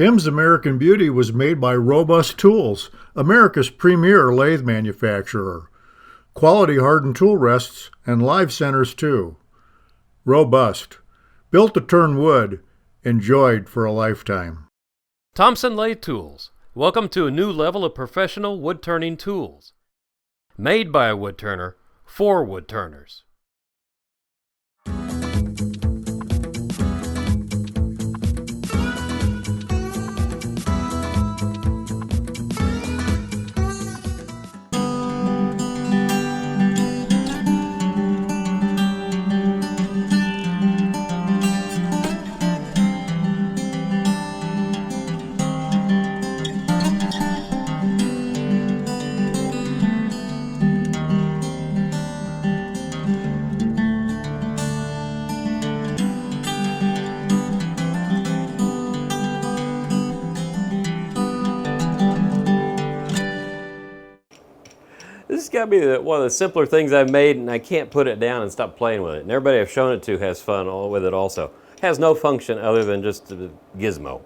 Tim's American Beauty was made by Robust Tools, America's premier lathe manufacturer. Quality hardened tool rests and live centers too. Robust. Built to turn wood. Enjoyed for a lifetime. Thompson Lathe Tools. Welcome to a new level of professional wood-turning tools. Made by a woodturner, for woodturners. This has got to be one of the simpler things I've made, and I can't put it down and stop playing with it. And everybody I've shown it to has fun with it also. It has no function other than just a gizmo.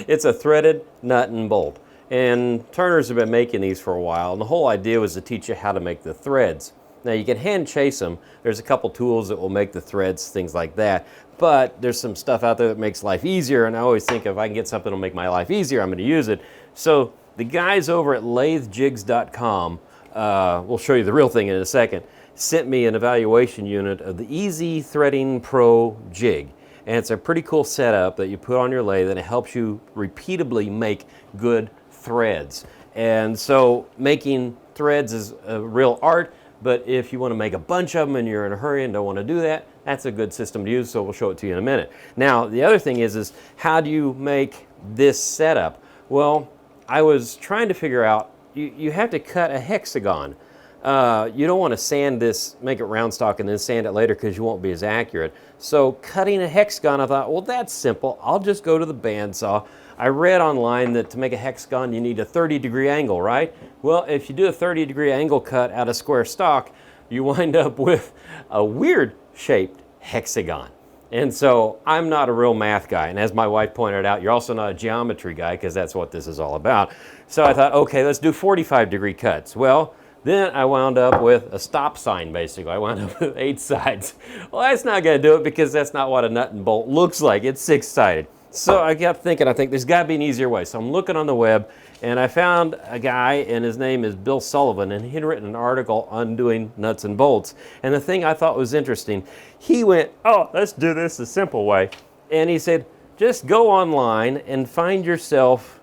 It's a threaded nut and bolt. And turners have been making these for a while, and the whole idea was to teach you how to make the threads. Now you can hand chase them. There's a couple tools that will make the threads, things like that. But there's some stuff out there that makes life easier, and I always think if I can get something that'll make my life easier, I'm going to use it. So the guys over at lathejigs.com, we'll show you the real thing in a second, sent me an evaluation unit of the Easy Threading Pro jig. And it's a pretty cool setup that you put on your lathe, and it helps you repeatably make good threads. And so making threads is a real art, but if you want to make a bunch of them and you're in a hurry and don't want to do that, that's a good system to use, so we'll show it to you in a minute. Now, the other thing is how do you make this setup? Well, I was trying to figure out, you have to cut a hexagon. You don't want to sand this, make it round stock and then sand it later because you won't be as accurate. So cutting a hexagon, I thought, well, that's simple. I'll just go to the bandsaw. I read online that to make a hexagon, you need a 30-degree angle, right? Well, if you do a 30-degree angle cut out of square stock, you wind up with a weird-shaped hexagon. And so I'm not a real math guy, and as my wife pointed out, you're also not a geometry guy because that's what this is all about. So I thought, okay, let's do 45-degree cuts. Well, then I wound up with a stop sign, basically. I wound up with 8 sides. Well, that's not going to do it because that's not what a nut and bolt looks like. It's 6-sided. So I kept thinking, I think there's got to be an easier way. So I'm looking on the web, and I found a guy, and his name is Bill Sullivan, and he'd written an article on doing nuts and bolts. And the thing I thought was interesting, he went, oh, let's do this the simple way. And he said, just go online and find yourself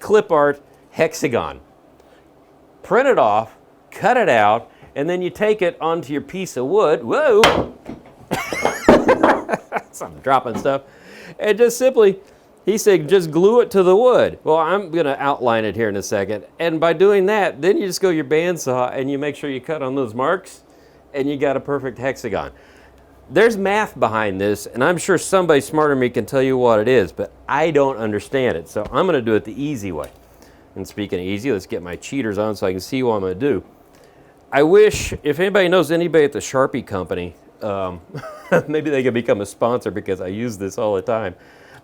clip art hexagon. Print it off, cut it out, and then you take it onto your piece of wood. Whoa! I'm dropping stuff. And just simply, he said, just glue it to the wood. Well, I'm going to outline it here in a second. And by doing that, then you just go your bandsaw and you make sure you cut on those marks, and you got a perfect hexagon. There's math behind this, and I'm sure somebody smarter than me can tell you what it is, but I don't understand it. So I'm going to do it the easy way. And speaking of easy, let's get my cheaters on so I can see what I'm going to do. I wish, if anybody knows anybody at the Sharpie company, maybe they could become a sponsor because I use this all the time.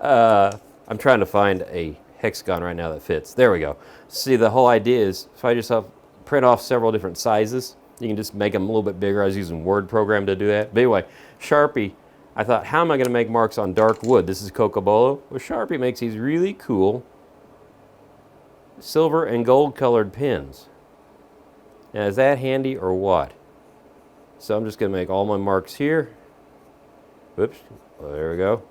I'm trying to find a hexagon right now that fits. There we go. See, the whole idea is find yourself, print off several different sizes. You can just make them a little bit bigger. I was using Word program to do that. But anyway, Sharpie, I thought, how am I going to make marks on dark wood? This is Cocobolo. Well, Sharpie makes these really cool silver and gold colored pins. Now, is that handy or what? So I'm just going to make all my marks here. Whoops. Well, there we go.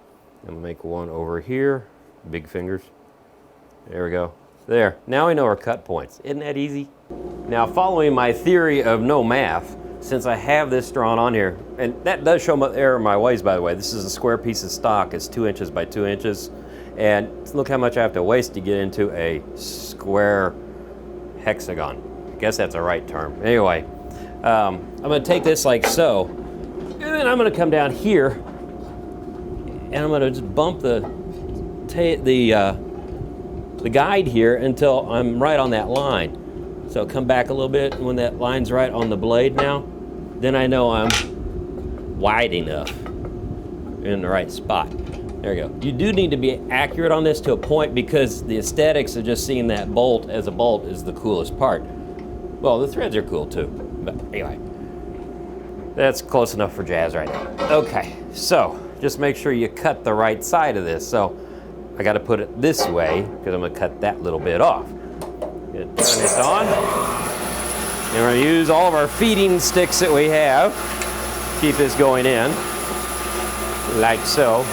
I'm going to make one over here. Big fingers. There we go. There. Now we know our cut points. Isn't that easy? Now, following my theory of no math, since I have this drawn on here, and that does show my error in my ways, by the way. This is a square piece of stock. It's 2 inches by 2 inches. And look how much I have to waste to get into a square hexagon. I guess that's a right term. Anyway, I'm going to take this like so, and then I'm going to come down here, and I'm going to just bump the guide here until I'm right on that line. So come back a little bit, and when that line's right on the blade now, then I know I'm wide enough in the right spot. There you go. You do need to be accurate on this to a point because the aesthetics of just seeing that bolt as a bolt is the coolest part. Well, the threads are cool too, but anyway. That's close enough for jazz right now. Okay, so just make sure you cut the right side of this. So I got to put it this way because I'm going to cut that little bit off. Turn this on. And we're going to use all of our feeding sticks that we have. Keep this going in, like so.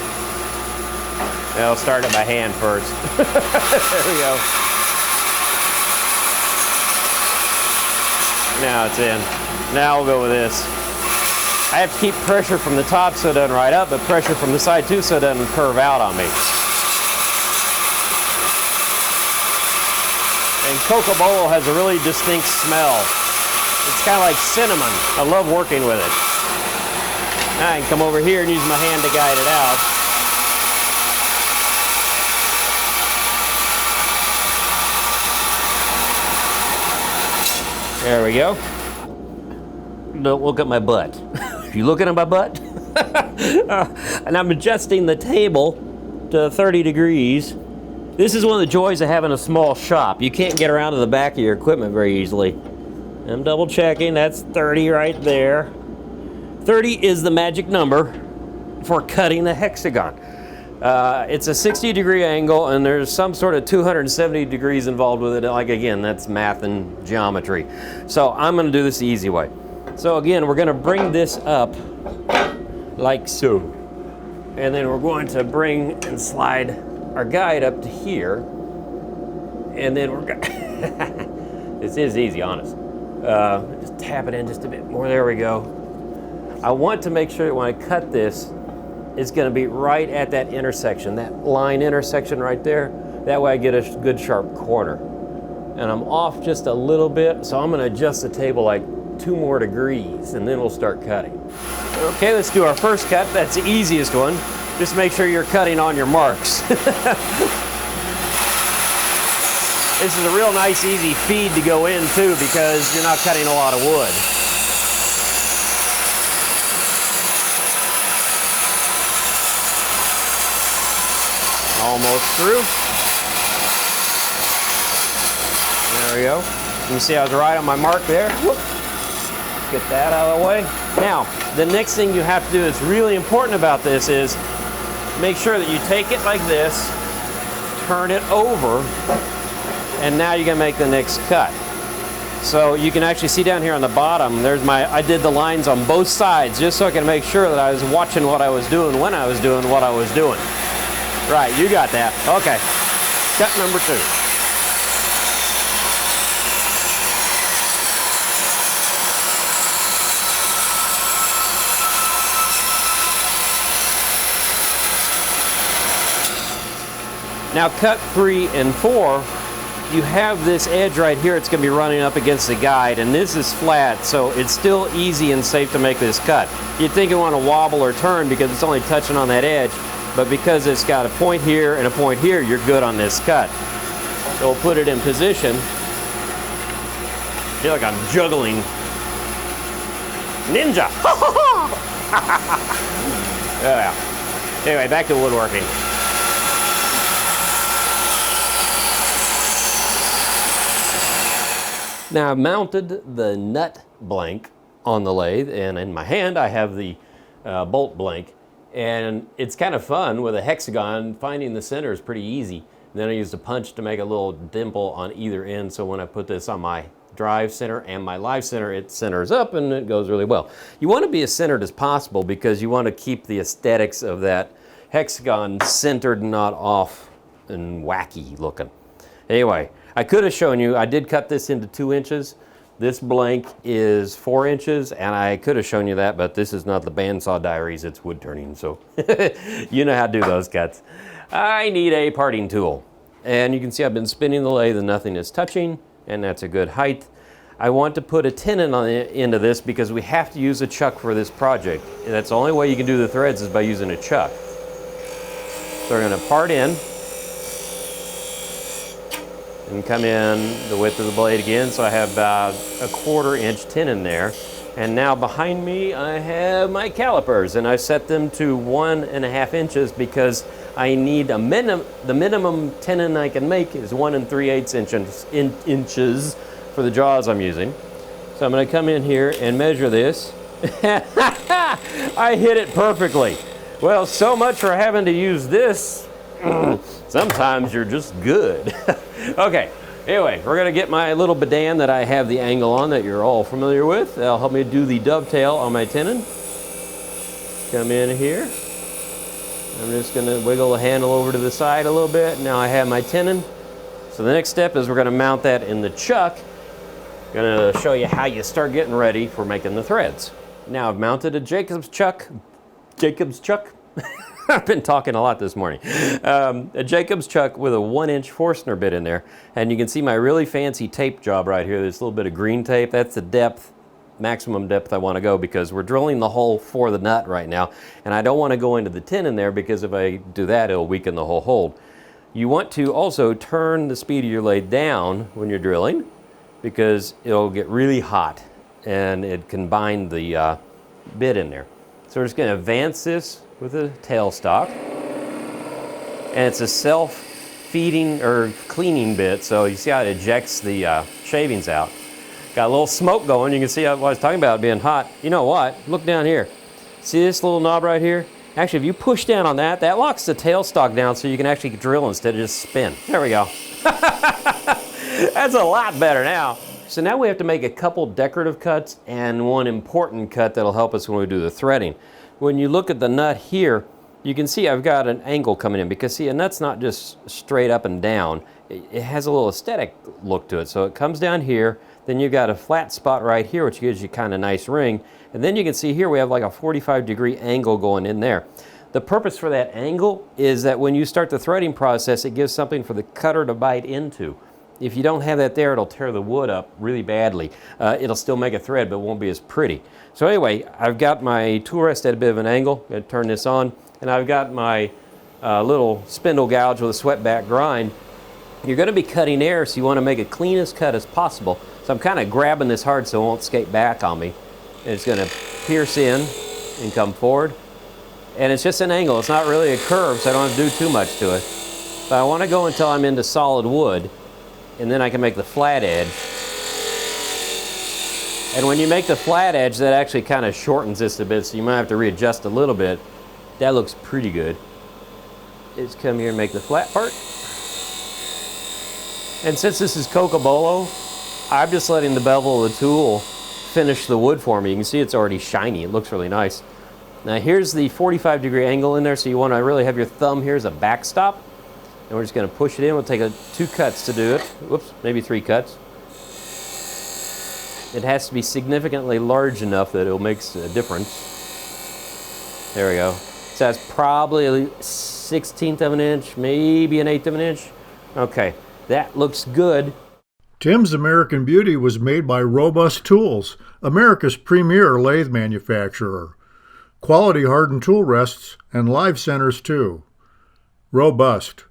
I'll start it by hand first. There we go. Now it's in. Now we'll go with this. I have to keep pressure from the top so it doesn't ride up, but pressure from the side too so it doesn't curve out on me. And cocobolo has a really distinct smell. It's kind of like cinnamon. I love working with it. Now I can come over here and use my hand to guide it out. There we go. Don't look at my butt. You looking at my butt? And I'm adjusting the table to 30 degrees. This is one of the joys of having a small shop. You can't get around to the back of your equipment very easily. I'm double checking, that's 30 right there. 30 is the magic number for cutting the hexagon. It's a 60-degree angle, and there's some sort of 270 degrees involved with it. Like, again, that's math and geometry. So I'm going to do this the easy way. So again, we're going to bring this up like so. And then we're going to bring and slide our guide up to here. And then we're going this is easy, honest. Just tap it in just a bit more. There we go. I want to make sure that when I cut this, it's going to be right at that intersection, that line intersection right there. That way I get a good sharp corner. And I'm off just a little bit, so I'm going to adjust the table like 2 more degrees, and then we'll start cutting. Okay, let's do our first cut. That's the easiest one. Just make sure you're cutting on your marks. This is a real nice, easy feed to go in too because you're not cutting a lot of wood. Almost through. There we go. You can see I was right on my mark there. Whoop. Get that out of the way. Now, the next thing you have to do that's really important about this is make sure that you take it like this, turn it over, and now you're gonna make the next cut. So you can actually see down here on the bottom, I did the lines on both sides just so I can make sure that I was watching what I was doing when I was doing what I was doing. Right, you got that. Okay, cut number 2. Now cut 3 and 4, you have this edge right here, it's going to be running up against the guide, and this is flat, so it's still easy and safe to make this cut. You'd think you want to wobble or turn because it's only touching on that edge, but because it's got a point here and a point here, you're good on this cut. So we'll put it in position. I feel like I'm juggling. Ninja! Yeah. Anyway, back to woodworking. Now I've mounted the nut blank on the lathe, and in my hand I have the bolt blank. And it's kind of fun with a hexagon. Finding the center is pretty easy. And then I used a punch to make a little dimple on either end, so when I put this on my drive center and my live center, it centers up and it goes really well. You want to be as centered as possible because you want to keep the aesthetics of that hexagon centered, not off and wacky looking. Anyway, I could have shown you, I did cut this into 2 inches. This blank is 4 inches, and I could have shown you that, but this is not the bandsaw diaries, it's wood turning, so you know how to do those cuts. I need a parting tool. And you can see I've been spinning the lathe and nothing is touching, and that's a good height. I want to put a tenon on the end of this because we have to use a chuck for this project. And that's the only way you can do the threads is by using a chuck. So we're going to part in and come in the width of the blade again, so I have about a 1/4 inch tenon there. And now behind me I have my calipers, and I set them to 1.5 inches because I need the minimum tenon I can make is 1 3/8 inches for the jaws I'm using. So I'm going to come in here and measure this. I hit it perfectly. Well, so much for having to use this. Sometimes you're just good. Okay, anyway, we're going to get my little bedan that I have the angle on that you're all familiar with. That'll help me do the dovetail on my tenon. Come in here. I'm just going to wiggle the handle over to the side a little bit. Now I have my tenon. So the next step is we're going to mount that in the chuck. I'm going to show you how you start getting ready for making the threads. Now I've mounted a Jacob's chuck. I've been talking a lot this morning. A Jacob's chuck with a 1-inch Forstner bit in there. And you can see my really fancy tape job right here. There's a little bit of green tape. That's the depth, maximum depth I want to go, because we're drilling the hole for the nut right now. And I don't want to go into the tenon there, because if I do that, it'll weaken the whole hold. You want to also turn the speed of your lathe down when you're drilling, because it'll get really hot and it can bind the bit in there. So we're just going to advance this with a tailstock. And it's a self-feeding or cleaning bit, so you see how it ejects the shavings out. Got a little smoke going. You can see what I was talking about being hot. You know what? Look down here. See this little knob right here? Actually, if you push down on that, that locks the tailstock down so you can actually drill instead of just spin. There we go. That's a lot better now. So now we have to make a couple decorative cuts and one important cut that'll help us when we do the threading. When you look at the nut here, you can see I've got an angle coming in, because see, a nut's not just straight up and down. It has a little aesthetic look to it. So it comes down here, then you've got a flat spot right here, which gives you kind of nice ring. And then you can see here we have like a 45-degree angle going in there. The purpose for that angle is that when you start the threading process, it gives something for the cutter to bite into. If you don't have that there, it'll tear the wood up really badly. It'll still make a thread, but it won't be as pretty. So anyway, I've got my tool rest at a bit of an angle. I'm going to turn this on. And I've got my little spindle gouge with a swept back grind. You're going to be cutting air, so you want to make a cleanest cut as possible. So I'm kind of grabbing this hard so it won't escape back on me. And it's going to pierce in and come forward. And it's just an angle. It's not really a curve, so I don't have to do too much to it. But I want to go until I'm into solid wood. And then I can make the flat edge. And when you make the flat edge, that actually kind of shortens this a bit, so you might have to readjust a little bit. That looks pretty good. Just come here and make the flat part. And since this is Cocobolo, I'm just letting the bevel of the tool finish the wood for me. You can see it's already shiny. It looks really nice. Now here's the 45-degree angle in there, so you want to really have your thumb here as a backstop. And we're just going to push it in. We'll take 2 cuts to do it. Whoops, maybe 3 cuts. It has to be significantly large enough that it'll make a difference. There we go. So that's probably a 1/16 of an inch, maybe an 1/8 of an inch. Okay, that looks good. Tim's American Beauty was made by Robust Tools, America's premier lathe manufacturer. Quality hardened tool rests and live centers too. Robust.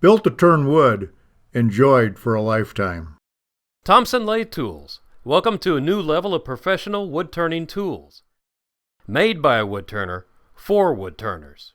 Built to turn wood, enjoyed for a lifetime. Thompson Lathe Tools. Welcome to a new level of professional wood turning tools. Made by a wood turner, for wood turners.